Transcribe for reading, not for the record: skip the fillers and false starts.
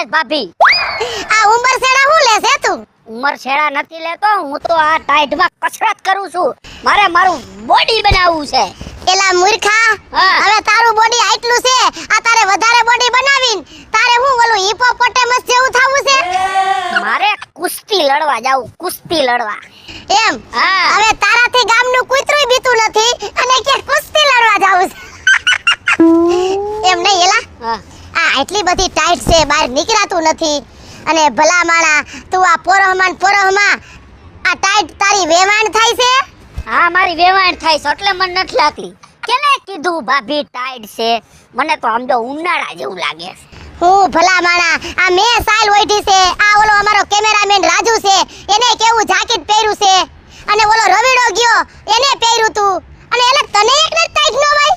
Less ભાભી. આ ઉંમર સેડા હું લેશે તું? ઉંમર છેડા નથી લેતો, હું તો આ ટાઈટમાં કસરત કરું છું. મારે મારું બોડી બનાવવું છે. એલા મૂર્ખા, હા. હવે તારું બોડી આટલું છે, આ તારે વધારે બોડી બનાવીન તારે હું ઓલું હિપોપોટેમસ જેવું થાવું છે? મારે કુસ્તી લડવા જાવું, કુસ્તી લડવા. એમ? હા. હવે તારાથી ગામનું કૂતરું બીતું નથી અને કે કુસ્તી લડવા જાવું છે. એમ નહીં એલા, હા. આ આટલી બધી ટાઈટ છે, બહાર નીકળાતું નથી અને ભલા માણા તું આ પોરહમાં આ ટાઈટ તારી વેવાણ થાય છે? હા, મારી વેવાણ થાય છે એટલે મને નથી લાગતી. કેને કીધું ભાભી ટાઈટ છે? મને તો આમ તો ઉનાળા જેવું લાગે છે. હું ભલા માણા આ મેં સાલ ઓઢી છે, આ ઓલો અમારો કેમેરામેન રાજુ છે એને કેવું જાકેટ પહેર્યું છે અને ઓલો રવિડો ગયો એને પહેર્યું તું અને એટલે તને એક ને ટાઈટ નો ભાઈ.